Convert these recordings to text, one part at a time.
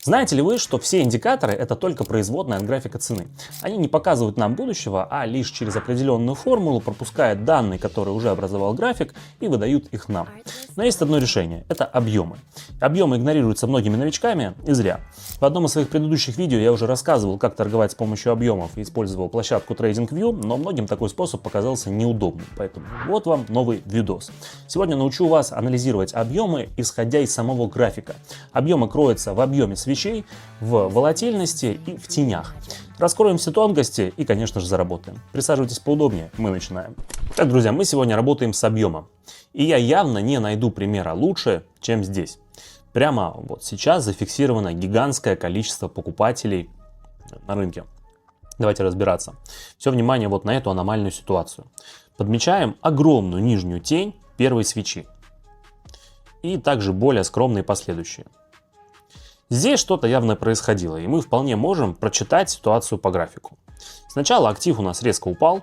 Знаете ли вы, что все индикаторы — это только производная от графика цены? Они не показывают нам будущего, а лишь через определенную формулу пропускают данные, которые уже образовал график, и выдают их нам. Но есть одно решение — это объемы. Объемы игнорируются многими новичками, и зря. В одном из своих предыдущих видео я уже рассказывал, как торговать с помощью объемов и использовал площадку TradingView, но многим такой способ показался неудобным, поэтому вот вам новый видос. Сегодня научу вас анализировать объемы, исходя из самого графика. Объемы кроются в объеме свечей, в волатильности и в тенях. Раскроем все тонкости и, конечно же, заработаем. Присаживайтесь поудобнее, мы начинаем. Так, друзья, мы сегодня работаем с объемом. И я явно не найду примера лучше, чем здесь. Прямо вот сейчас зафиксировано гигантское количество покупателей на рынке. Давайте разбираться. Все внимание вот на эту аномальную ситуацию. Подмечаем огромную нижнюю тень первой свечи. И также более скромные последующие. Здесь что-то явно происходило, и мы вполне можем прочитать ситуацию по графику. Сначала актив у нас резко упал,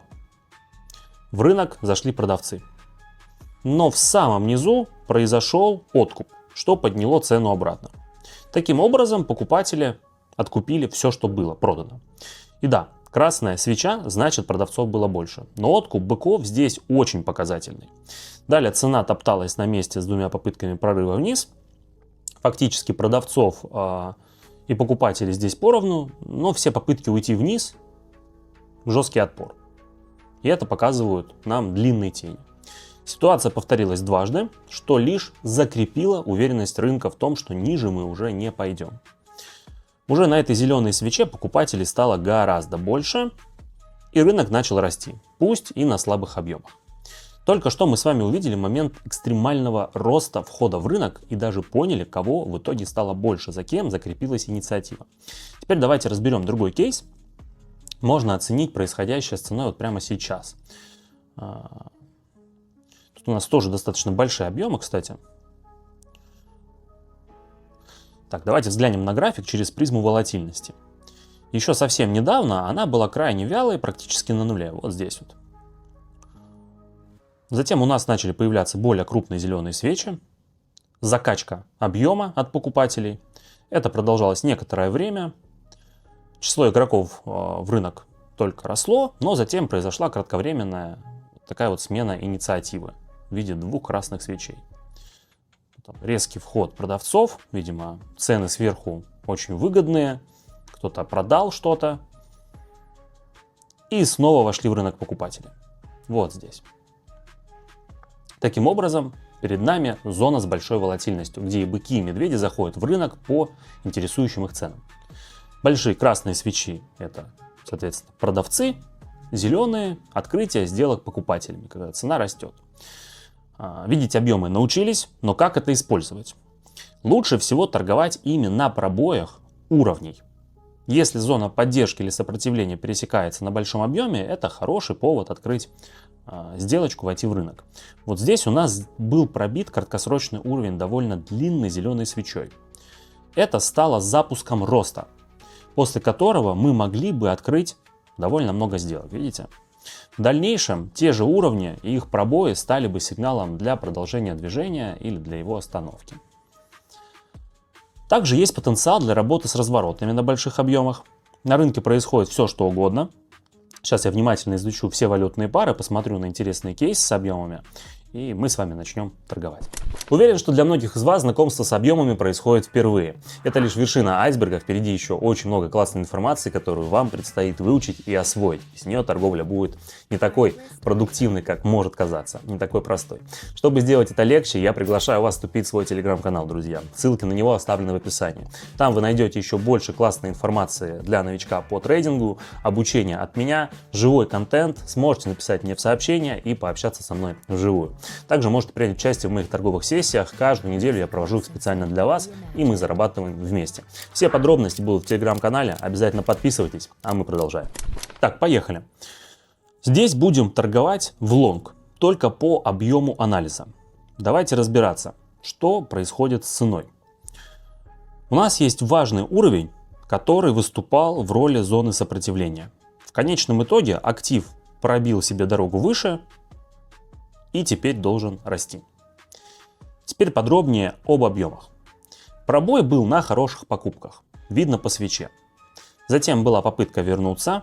в рынок зашли продавцы. Но в самом низу произошел откуп, что подняло цену обратно. Таким образом, покупатели откупили все, что было продано. И да, красная свеча, значит, продавцов было больше. Но откуп быков здесь очень показательный. Далее цена топталась на месте с двумя попытками прорыва вниз. Фактически продавцов и покупателей здесь поровну, но все попытки уйти вниз — жесткий отпор. И это показывают нам длинные тени. Ситуация повторилась дважды, что лишь закрепило уверенность рынка в том, что ниже мы уже не пойдем. Уже на этой зеленой свече покупателей стало гораздо больше, и рынок начал расти, пусть и на слабых объемах. Только что мы с вами увидели момент экстремального роста входа в рынок и даже поняли, кого в итоге стало больше, за кем закрепилась инициатива. Теперь давайте разберем другой кейс. Можно оценить происходящее с ценой вот прямо сейчас. Тут у нас тоже достаточно большие объемы, кстати. Так, давайте взглянем на график через призму волатильности. Еще совсем недавно она была крайне вялой, практически на нуле, вот здесь вот. Затем у нас начали появляться более крупные зеленые свечи, закачка объема от покупателей. Это продолжалось некоторое время. Число игроков в рынок только росло, но затем произошла кратковременная такая вот смена инициативы в виде двух красных свечей. Резкий вход продавцов, видимо, цены сверху очень выгодные, кто-то продал что-то, и снова вошли в рынок покупатели. Вот здесь. Таким образом, перед нами зона с большой волатильностью, где и быки, и медведи заходят в рынок по интересующим их ценам. Большие красные свечи — это, соответственно, продавцы, зеленые — открытие сделок покупателями, когда цена растет. Видеть объемы научились, но как это использовать? Лучше всего торговать ими на пробоях уровней. Если зона поддержки или сопротивления пересекается на большом объеме, это хороший повод открыть сделочку, войти в рынок. Вот здесь у нас был пробит краткосрочный уровень довольно длинной зеленой свечой. Это стало запуском роста, после которого мы могли бы открыть довольно много сделок, видите? В дальнейшем те же уровни и их пробои стали бы сигналом для продолжения движения или для его остановки. Также есть потенциал для работы с разворотами на больших объемах. На рынке происходит все, что угодно. Сейчас я внимательно изучу все валютные пары, посмотрю на интересные кейсы с объемами, и мы с вами начнем торговать. Уверен, что для многих из вас знакомство с объемами происходит впервые. Это лишь вершина айсберга, впереди еще очень много классной информации, которую вам предстоит выучить и освоить. Без нее торговля будет не такой продуктивной, как может казаться, не такой простой. Чтобы сделать это легче, я приглашаю вас вступить в свой телеграм-канал, друзья. Ссылки на него оставлены в описании. Там вы найдете еще больше классной информации для новичка по трейдингу, обучение от меня, живой контент, сможете написать мне в сообщение и пообщаться со мной вживую. Также можете принять участие в моих торговых сессиях. Каждую неделю я провожу их специально для вас, и мы зарабатываем вместе. Все подробности будут в телеграм-канале. Обязательно подписывайтесь, а мы продолжаем. Так, поехали. Здесь будем торговать в лонг, только по объему анализа. Давайте разбираться, что происходит с ценой. У нас есть важный уровень, который выступал в роли зоны сопротивления. В конечном итоге актив пробил себе дорогу выше и теперь должен расти. Теперь подробнее об объемах. Пробой был на хороших покупках, видно по свече. Затем была попытка вернуться.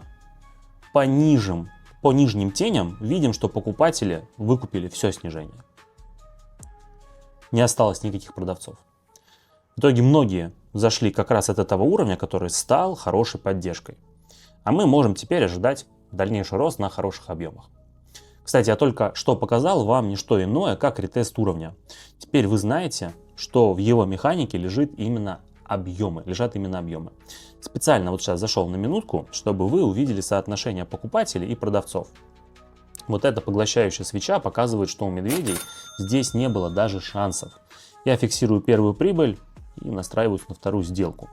По нижним теням видим, что покупатели выкупили все снижение. Не осталось никаких продавцов. В итоге многие зашли как раз от этого уровня, который стал хорошей поддержкой. А мы можем теперь ожидать дальнейший рост на хороших объемах. Кстати, я только что показал вам не что иное, как ретест уровня. Теперь вы знаете, что в его механике лежат именно объемы. Специально вот сейчас зашел на минутку, чтобы вы увидели соотношение покупателей и продавцов. Вот эта поглощающая свеча показывает, что у медведей здесь не было даже шансов. Я фиксирую первую прибыль и настраиваюсь на вторую сделку.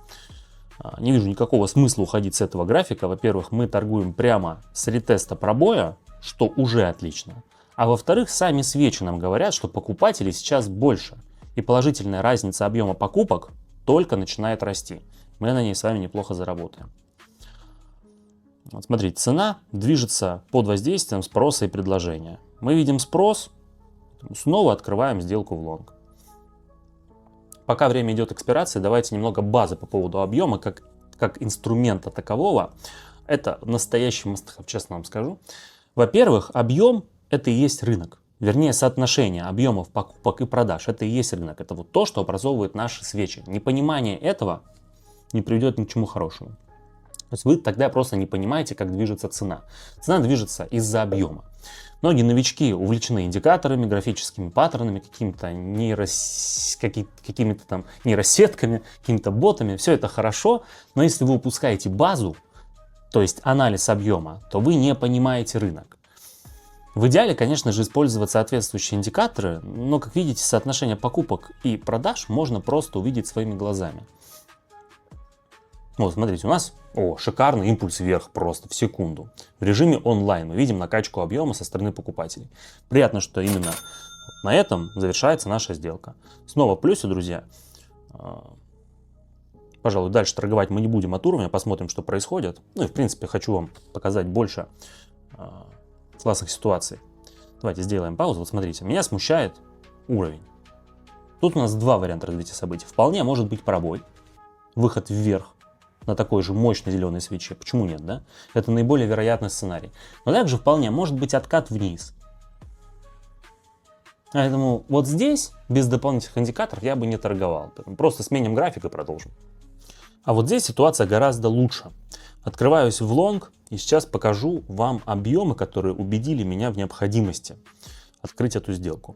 Не вижу никакого смысла уходить с этого графика. Во-первых, мы торгуем прямо с ретеста пробоя, что уже отлично. А во-вторых, сами свечи нам говорят, что покупателей сейчас больше. И положительная разница объема покупок только начинает расти. Мы на ней с вами неплохо заработаем. Вот смотрите, цена движется под воздействием спроса и предложения. Мы видим спрос, снова открываем сделку в лонг. Пока время идет экспирации, давайте немного базы по поводу объема, как инструмента такового. Это настоящий must-have, честно вам скажу. Во-первых, объем – это и есть рынок. Вернее, соотношение объемов покупок и продаж – это и есть рынок. Это вот то, что образовывает наши свечи. Непонимание этого не приведет ни к чему хорошему. То есть вы тогда просто не понимаете, как движется цена. Цена движется из-за объема. Многие новички увлечены индикаторами, графическими паттернами, какими-то там нейросетками, какими-то ботами. Все это хорошо, но если вы упускаете базу, то есть анализ объема, то вы не понимаете рынок. В идеале, конечно же, использовать соответствующие индикаторы, но, как видите, соотношение покупок и продаж можно просто увидеть своими глазами. Вот, смотрите, у нас шикарный импульс вверх просто в секунду. В режиме онлайн мы видим накачку объема со стороны покупателей. Приятно, что именно на этом завершается наша сделка. Снова в плюсе, друзья. Пожалуй, дальше торговать мы не будем от уровня, посмотрим, что происходит. Ну и, в принципе, хочу вам показать больше классных ситуаций. Давайте сделаем паузу. Вот смотрите, меня смущает уровень. Тут у нас два варианта развития событий. Вполне может быть пробой, выход вверх на такой же мощной зеленой свече. Почему нет, да? Это наиболее вероятный сценарий. Но также вполне может быть откат вниз. Поэтому вот здесь, без дополнительных индикаторов, я бы не торговал. Просто сменим график и продолжим. А вот здесь ситуация гораздо лучше. Открываюсь в лонг и сейчас покажу вам объемы, которые убедили меня в необходимости открыть эту сделку.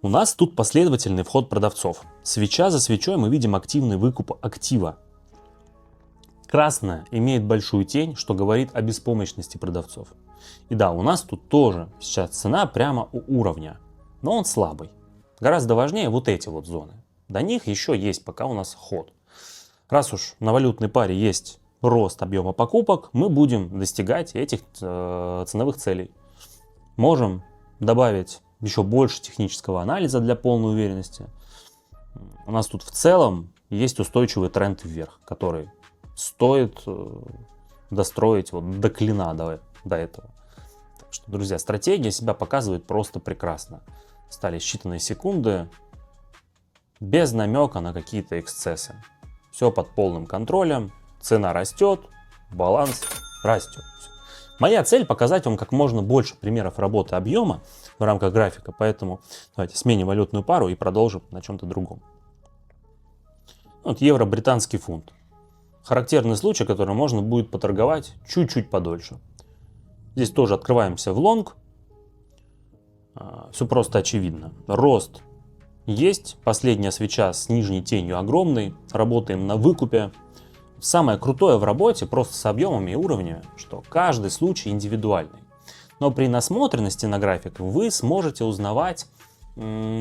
У нас тут последовательный вход продавцов. Свеча за свечой мы видим активный выкуп актива. Красная имеет большую тень, что говорит о беспомощности продавцов. И да, у нас тут тоже сейчас цена прямо у уровня, но он слабый. Гораздо важнее вот эти вот зоны. До них еще есть пока у нас ход. Раз уж на валютной паре есть рост объема покупок, мы будем достигать этих ценовых целей. Можем добавить еще больше технического анализа для полной уверенности. У нас тут в целом есть устойчивый тренд вверх, который стоит достроить вот до клина до этого. Так что, друзья, стратегия себя показывает просто прекрасно. Стали считанные секунды без намека на какие-то эксцессы. Все под полным контролем, цена растет, баланс растет. Моя цель показать вам как можно больше примеров работы объема в рамках графика, поэтому давайте сменим валютную пару и продолжим на чем-то другом. Вот евро-британский фунт. Характерный случай, который можно будет поторговать чуть-чуть подольше. Здесь тоже открываемся в лонг. Все просто очевидно. Рост есть. Последняя свеча с нижней тенью огромной. Работаем на выкупе. Самое крутое в работе просто с объемами и уровнями, что каждый случай индивидуальный. Но при насмотренности на график вы сможете узнавать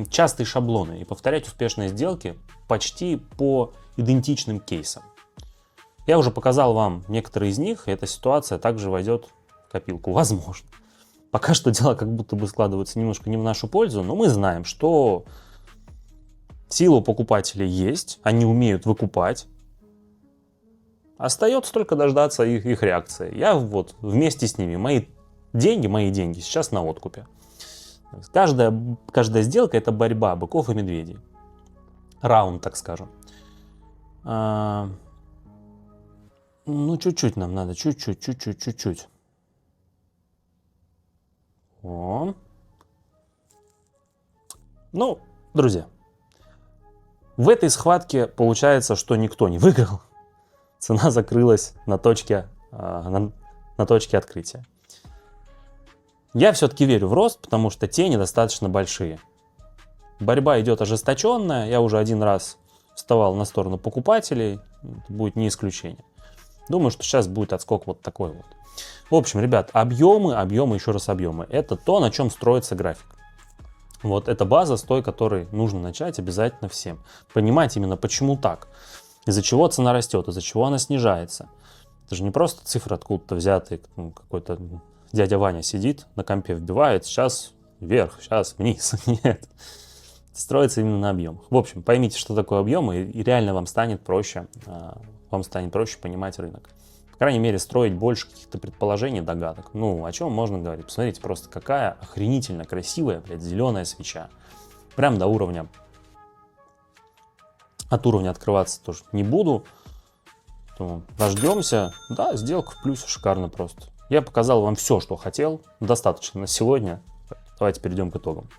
частые шаблоны и повторять успешные сделки почти по идентичным кейсам. Я уже показал вам некоторые из них, и эта ситуация также войдет в копилку. Возможно. Пока что дела как будто бы складываются немножко не в нашу пользу, но мы знаем, что сила у покупателей есть, они умеют выкупать. Остается только дождаться их реакции. Я вот вместе с ними. Мои деньги сейчас на откупе. Каждая сделка — это борьба быков и медведей. раунд, так скажем. Ну, чуть-чуть нам надо, чуть-чуть. О. Ну, друзья, в этой схватке получается, что никто не выиграл. Цена закрылась на точке открытия. Я все-таки верю в рост, потому что тени достаточно большие. Борьба идет ожесточенная. Я уже один раз вставал на сторону покупателей. Это будет не исключение. Думаю, что сейчас будет отскок вот такой вот. В общем, ребят, объемы, еще раз объемы. Это то, на чем строится график. Вот это база, с той которой нужно начать обязательно всем. Понимать именно почему так. Из-за чего цена растет, из-за чего она снижается. Это же не просто цифры откуда-то взятые. Какой-то дядя Ваня сидит на компе, вбивает, сейчас вверх, сейчас вниз. Нет. Строится именно на объемах. В общем, поймите, что такое объемы, и реально вам станет проще понимать рынок. По крайней мере, строить больше каких-то предположений, догадок. Ну, о чем можно говорить? Посмотрите просто, какая охренительно красивая, блядь, зеленая свеча. Прям до уровня. От уровня открываться тоже не буду. Дождемся. Да, сделка в плюсе, шикарно просто. Я показал вам все, что хотел. Достаточно на сегодня. Давайте перейдем к итогам.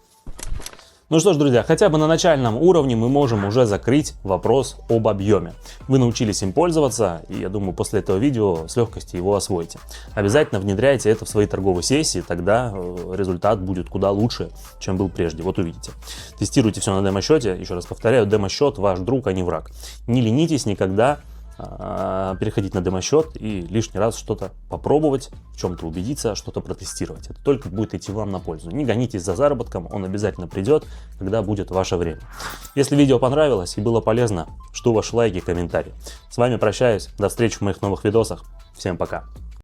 Ну что ж, друзья, хотя бы на начальном уровне мы можем уже закрыть вопрос об объеме. Вы научились им пользоваться, и я думаю, после этого видео с легкостью его освоите. Обязательно внедряйте это в свои торговые сессии, тогда результат будет куда лучше, чем был прежде. Вот увидите. Тестируйте все на демо-счете. Еще раз повторяю, демо-счет ваш друг, а не враг. Не ленитесь никогда переходить на демо-счет и лишний раз что-то попробовать, в чем-то убедиться, что-то протестировать. Это только будет идти вам на пользу. Не гонитесь за заработком, он обязательно придет, когда будет ваше время. Если видео понравилось и было полезно, жду ваши лайки и комментарии. С вами прощаюсь, до встречи в моих новых видосах. Всем пока!